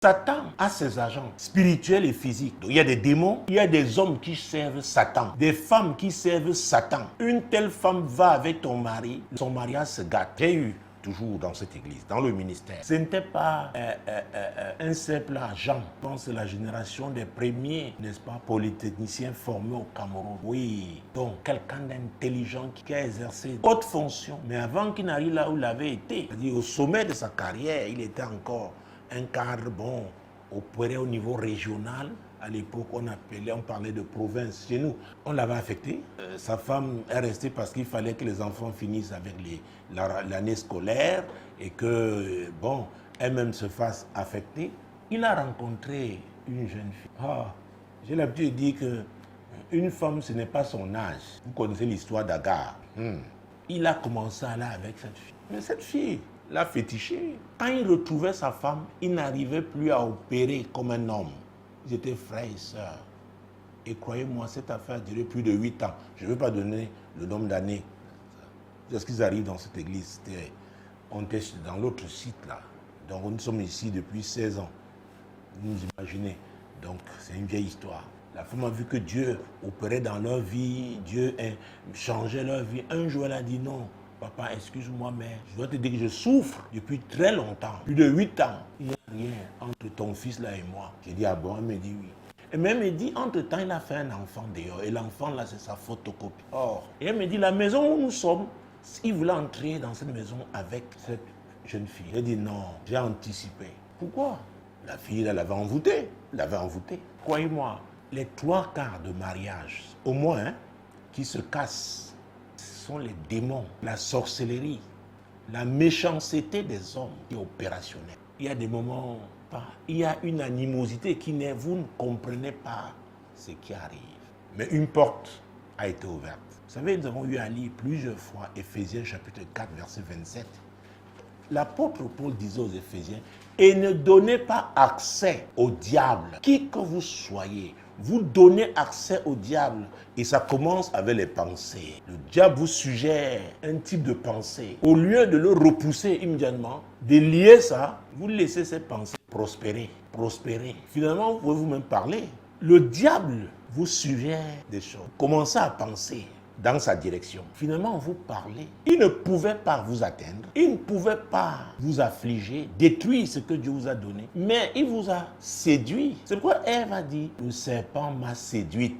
Satan a ses agents spirituels et physiques. Donc, il y a des démons, il y a des hommes qui servent Satan, des femmes qui servent Satan. Une telle femme va avec ton mari, son mariage se gâte. J'ai eu toujours dans cette église, dans le ministère. Ce n'était pas un simple agent. Je pense que c'est la génération des premiers, n'est-ce pas, polytechniciens formés au Cameroun. Oui, donc quelqu'un d'intelligent qui a exercé haute fonction. Mais avant qu'il n'arrive là où il avait été, c'est-à-dire au sommet de sa carrière, il était encore un cadre, bon, opéré au niveau régional. À l'époque, on parlait de province. Chez nous, on l'avait affecté. Sa femme est restée parce qu'il fallait que les enfants finissent avec l'année scolaire et que, bon, elle-même se fasse affecter. Il a rencontré une jeune fille. Ah, j'ai l'habitude de dire qu'une femme, ce n'est pas son âge. Vous connaissez l'histoire d'Agar. Il a commencé à aller avec cette fille. Mais cette fille l'a fétiché. Quand il retrouvait sa femme, il n'arrivait plus à opérer comme un homme. Ils étaient frères et sœurs. Et croyez-moi, cette affaire a duré plus de 8 ans. Je ne veux pas donner le nombre d'années. Lorsqu'ils arrivent dans cette église, on était dans l'autre site là. Donc nous sommes ici depuis 16 ans. Vous imaginez. Donc c'est une vieille histoire. La femme a vu que Dieu opérait dans leur vie, Dieu changeait leur vie. Un jour, elle a dit non. Papa, excuse-moi, mais je dois te dire que je souffre depuis très longtemps, plus de 8 ans. Il n'y a rien entre ton fils là et moi. J'ai dit, ah bon? Elle me dit oui. Et même elle me dit, entre-temps, il a fait un enfant dehors. Et l'enfant là, c'est sa photocopie. Or, et elle me dit, la maison où nous sommes, il voulait entrer dans cette maison avec cette jeune fille. Elle dit, non, j'ai anticipé. Pourquoi? La fille, elle l'avait envoûtée. Croyez-moi, les 3/4 de mariage, au moins, hein, qui se cassent, sont les démons, la sorcellerie, la méchanceté des hommes qui est opérationnelle. Il y a des moments, il y a une animosité qui n'est, vous ne comprenez pas ce qui arrive. Mais une porte a été ouverte. Vous savez, nous avons eu à lire plusieurs fois Éphésiens chapitre 4, verset 27. L'apôtre Paul disait aux Éphésiens, et ne donnez pas accès au diable, qui que vous soyez. Vous donnez accès au diable et ça commence avec les pensées. Le diable vous suggère un type de pensée. Au lieu de le repousser immédiatement, de lier ça, vous laissez ces pensées prospérer. Finalement, vous pouvez vous-même parler. Le diable vous suggère des choses. Commencez à penser dans sa direction. Finalement, vous parlez. Il ne pouvait pas vous atteindre. Il ne pouvait pas vous affliger, détruire ce que Dieu vous a donné. Mais il vous a séduit. C'est pourquoi Ève a dit, le serpent m'a séduite.